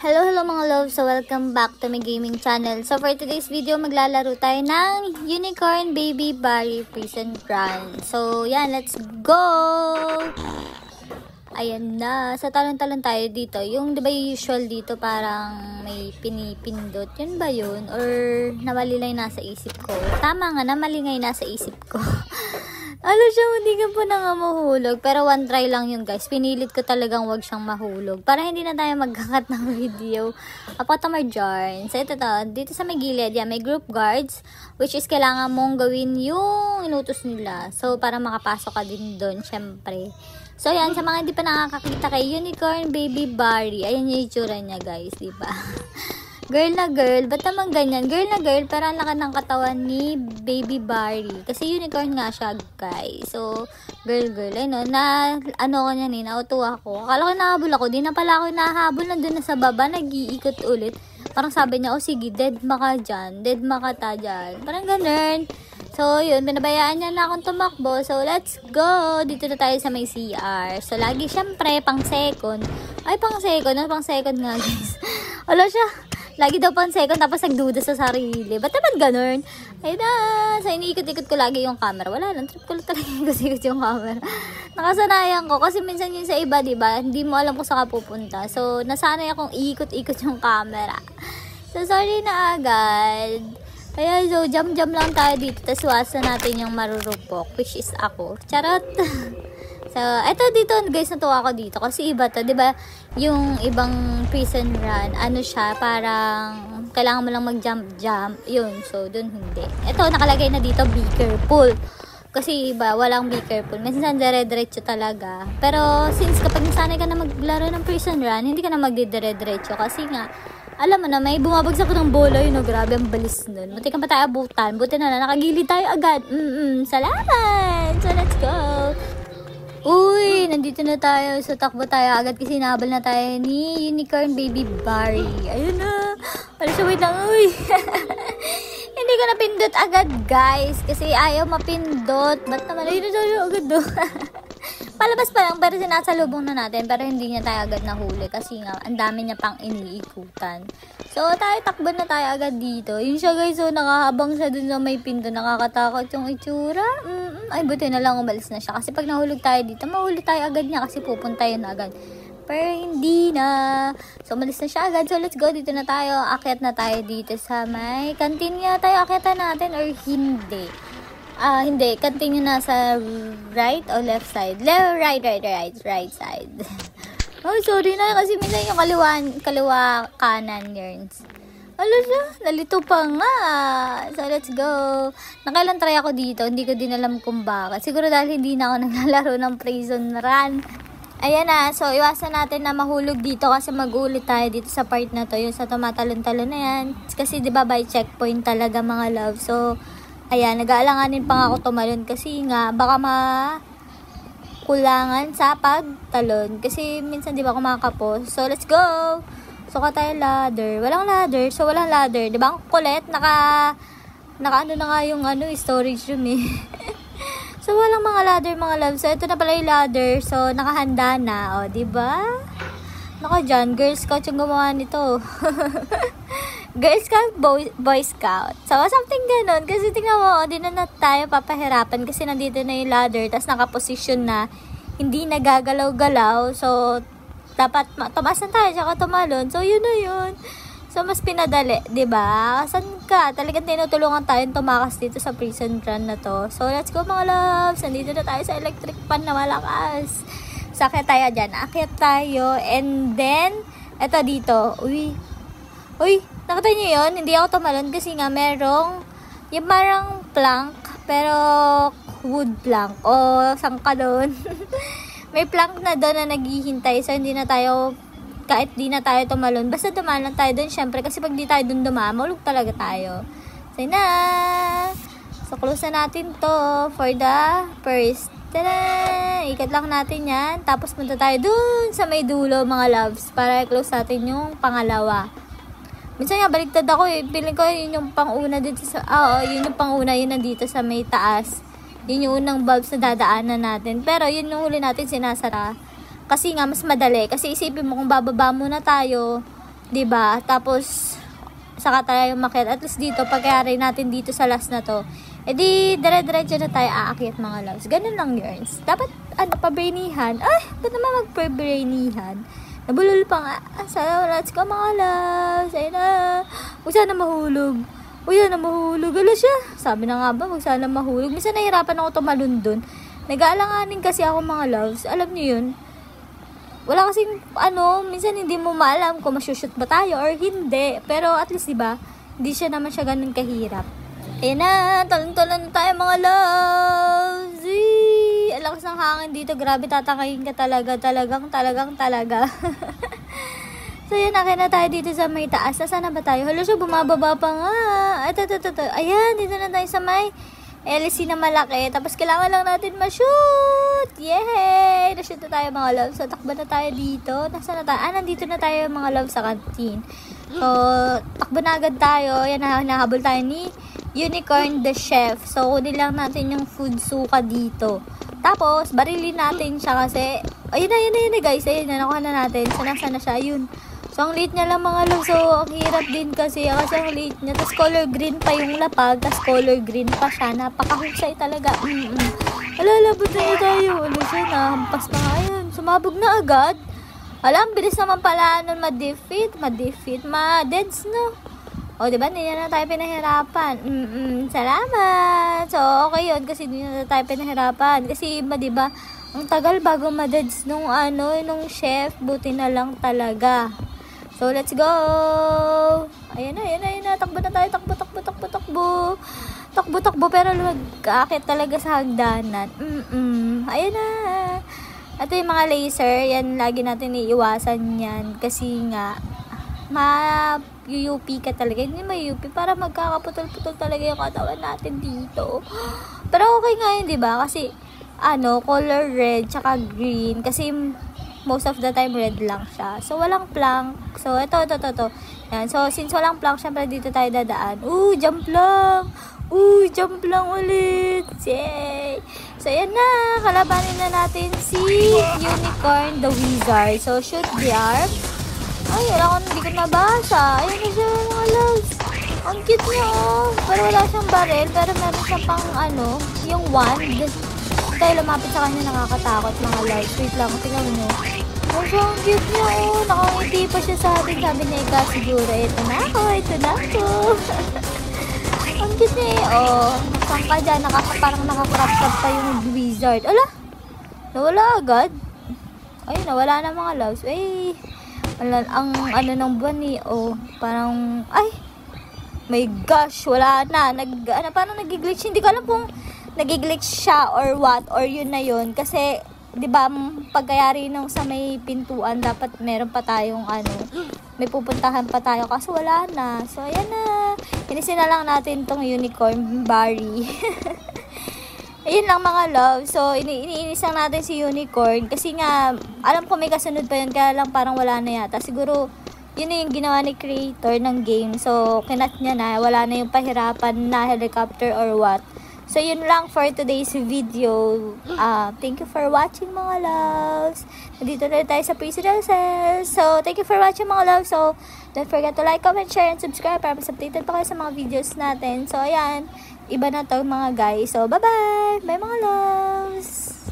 Hello mga love! So, welcome back to my gaming channel. So, for today's video, maglalaro tayo ng Unicorn Baby Barry Prison Run. So, yan, let's go! Ayan na. So, talon-talon tayo dito. Yung, di ba usual dito, parang may pinipindot. Yun ba yun? Or, namali lang yung nasa isip ko. Tama nga, namali nga yung nasa isip ko. Alam siya, hindi ka po na nga mahulog. Pero one try lang yun, guys. Pinilit ko talagang wag siyang mahulog. Para hindi na tayo magkakat ng video. Apatamar dyan. So, ito to. Dito sa may gilid, yan, may group guards. Which is, kailangan mong gawin yung inutos nila. So, para makapasok ka din doon, syempre. So, yan. Sa mga hindi pa nakakakita kay Unicorn Baby Barry. Ayan yung itsura niya, guys. Diba? Girl na girl, ba't naman ganyan? Girl na girl, pero ang laki ng katawan ni Baby Barry. Kasi unicorn nga siya, guys. So, girl, ano, ano ko niyan eh, nautuwa ko. Akala ko nahabol ako, di na pala ako nahabol, nandun na sa baba, nag-iikot ulit. Parang sabi niya, oh sige, dead maka dyan, dyan. Parang ganun. So, yun, binabayaan niya na akong tumakbo. So, let's go! Dito na tayo sa may CR. So, lagi, syempre, pang second. Ay, pang second. Ano pang second nga, guys? Wala siya. Lagi daw pang second, tapos nagduda sa sarili. Ba't naman ganun? Ay na, so iniikot-ikot ko lagi yung camera. Wala lang, trip ko lang talaga ikot-ikot yung camera. Nakasanayan ko, kasi minsan yun sa iba, diba? Hindi mo alam kung saan ka pupunta. So, nasanay akong iikot-ikot yung camera. So, sorry na agad. Kaya, so, jam-jam lang tayo dito. Tapos, wasan natin yung marurupok, which is ako. Charot! So, eto dito, guys, natuwa ako dito. Kasi iba to, diba? Yung ibang prison run, ano siya, parang kailangan mo lang mag-jump. Yun, so, dun hindi. Eto, nakalagay na dito, be careful. Kasi iba, walang be careful. Minsan, dire-diretso talaga. Pero, since kapag nasanay ka na maglaro ng prison run, hindi ka na magdidire-diretso. Kasi nga, alam mo na, may bumabagsak ko ng bola, yun, no, grabe, ang balis nun. Buti ka pa tayo abutan. Buti na nakagilid tayo agad. Salamat! So, let's go! Uy, nandito na tayo. So, takbo tayo agad kasi nabal na tayo ni Unicorn Baby Barry. Ayun na. Wala siya, wait lang. Uy. Hindi ko napindot agad, guys. Kasi ayaw mapindot. Ba't naman? Ayun na tayo agad do. Palabas pa lang, pero sinasalubong na natin. Pero hindi niya tayo agad nahuli. Kasi nga, ang dami niya pang iniikutan. So, tayo, takbo na tayo agad dito. Yun siya, guys. So, nakahabang siya dun sa may pinto. Nakakatakot yung itsura. Ay, buti na lang umalis na siya. Kasi pag nahulog tayo dito, mahuli tayo agad niya. Kasi pupunta yun agad. Pero hindi na. So, umalis na siya agad. So, let's go. Dito na tayo. Akyat na tayo dito sa may canteen niya tayo. Akyatan natin or hindi. Hindi. Canteen niya nasa right o left side? Right side. Oh, sorry na. Kasi minsan yung kaliwa kanan yun. Alam siya, nalito pa nga. So, let's go. Nakailan try ako dito. Hindi ko din alam kung bakit. Siguro dahil hindi na ako naglalaro ng prison run. Ayan na. So, iwasan natin na mahulog dito kasi mag-ulit tayo dito sa part na to. Yung sa tumatalon-talon na yan. Kasi diba by checkpoint talaga mga love. So, ayan, nag-aalanganin pa nga ako tumalon kasi nga baka kulangan sa pagtalon. Kasi minsan diba kumakapos. So, let's go! Suka tayo ladder. Walang ladder. So, walang ladder. Diba? Ang kulit. Naka ano na nga yung storage room eh. So, walang mga ladder, mga love. So, ito na pala yung ladder. So, nakahanda na. O, diba? Naka dyan. Girl Scout yung gumawa nito. Girl Scout, Boy Scout. So, something ganun. Kasi tingnan mo, di na tayo papahirapan. Kasi nandito na yung ladder. Tapos, nakaposisyon na. Hindi nagagalaw-galaw. So, dapat tumaas na tayo, tsaka tumalon. So, yun na yun. So, mas pinadali, diba? Saan ka? Talagang tinutulungan tayo tumakas dito sa prison run na to. So, let's go mga loves. Nandito na tayo sa electric pan na malakas. So, akyat tayo dyan. Akyat tayo. And then, eto dito. Uy, nakita nyo yun? Hindi ako tumalon kasi nga merong yung parang plank, pero wood plank. O, saan ka doon? May plank na doon na naghihintay. So, hindi na tayo, kahit di na tayo tumalon. Basta dumaan lang tayo doon, syempre. Kasi pag di tayo doon dumaan, maulog talaga tayo. So, na. So, close na natin to for the first. Tada! Ikat lang natin yan. Tapos, punta tayo doon sa may dulo, mga loves. Para i-close natin yung pangalawa. Minsan nga, baliktad ako eh. Feeling ko yun yung pang-una dito sa, yun yung pang-una, yun nandito sa may taas. Yun yung unang bulbs na dadaanan natin. Pero yun yung huli natin sinasara. Kasi nga, mas madali. Kasi isipin mo kung bababa muna tayo, 'Diba? Tapos, saka tayo umakyat. At least dito, pagkayari natin dito sa last na to, edi, dire-diretso na tayo aakyat mga loves. Ganun lang yun. Dapat, pabrainihan. Ay, ba't naman magpabrainihan? Nabulol pa nga. So, let's go mga loves. Ayun na. Huwag sana mahulog. Huwag sana mahulog. Gala siya. Sabi na nga ba, huwag sana mahulog. Minsan nahirapan ako tumalon dun. Nag-aalanganin kasi ako mga loves. Alam niyo yun? Wala kasing, minsan hindi mo maalam kung masushoot ba tayo or hindi. Pero at least, diba, hindi siya naman siya ganun kahirap. Ayan na, talon-talon na tayo mga loves. Ang lakas ng hangin dito. Grabe, tatakayin ka talaga. Talaga. So, yun, akin na tayo dito sa may taas. Nasaan na ba tayo? Hala siya, bumababa pa nga. Ito. Ayan, dito na tayo sa may LC na malaki. Tapos, kailangan lang natin ma-shoot. Yay! Na-shoot na tayo mga loves. So, takbo na tayo dito. Nasaan na tayo? Nandito na tayo mga loves sa canteen. So, takbo na agad tayo. Yan, nahabol tayo ni Unicorn the Chef. So, kunin lang natin yung food suka dito. Tapos, barilin natin siya kasi, ayun na guys. Ayun na, nakuha na natin. So, nasa na siya? Ayun. So, ang liit niya lang mga loves. So, ang hirap din kasi ang liit niya. Tapos, color green pa yung lapag. Tapos, color green pa siya. Napakahusay talaga. Alalabot na tayo. Ano siya na? Hampas pa nga. Ayun. Sumabog na agad. Alam, bilis naman pala nun ma-defeat. Ma-deads, no? O, diba? Hindi na tayo pinahirapan. Salamat. So, okay yun. Kasi hindi na tayo pinahirapan. Kasi, diba? Ang tagal bago ma-deads nung chef. Buti na lang talaga. So, let's go! Ayan na. Takbo na tayo. Takbo. Pero mag-aakit talaga sa hagdanan. Ayan na. Ito yung mga laser. Yan, lagi natin iiwasan yan. Kasi nga, ma-UP ka talaga. Hindi ma-UP. Para magkakaputol-putol talaga yung katawan natin dito. Pero okay nga yun, diba? Kasi, color red, tsaka green. Kasi, most of the time red lang siya. So, walang plank. So, ito. Yan. So, since walang plank, syempre dito tayo dadaan. Jump lang. Jump lang ulit. Yay! So, yan na. Kalabanin na natin si Unicorn the Wizard. So, shoot the arm. Ay, hindi ko nabasa. Ayan na siya, mga loves. Ang cute niya, Pero wala siyang barrel. Pero meron siya pang, yung wand. Tayo lumapit sa kanya, nakakatakot, mga loves. Wait lang, tingnan nyo. So, ang cute niya, Nakangiti pa siya sa atin. Sabi niya, ikaw siguro, ito na ako. Ang cute niya, Saan ka dyan? Parang nakakrap-crap pa yung wizard. Ala! Nawala agad. Ay, nawala na mga loves. Ay, ang ng buwan parang, ay, my gosh, wala na. Parang nag-glitch. Hindi ko alam kung nag-glitch siya or what, or yun na yun. Kasi, di ba, pagkayari nung sa may pintuan, dapat meron pa tayong may pupuntahan pa tayo. Kaso wala na. So, ayan na. Inisin na lang natin tong Unicorn Barry. Ayun lang mga love. So, iniinis lang natin si Unicorn. Kasi nga, alam ko may kasunod pa yun. Kaya lang parang wala na yata. Siguro, yun na yung ginawa ni creator ng game. So, kinat niya na. Wala na yung pahirapan na helicopter or what. So, yun lang for today's video. Thank you for watching mga loves. Nandito na tayo sa Prisoner Cells. So, thank you for watching mga loves. So, don't forget to like, comment, share, and subscribe para mas updated pa kayo sa mga videos natin. So, ayan. Iba na to mga guys. So, bye-bye! Bye mga loves!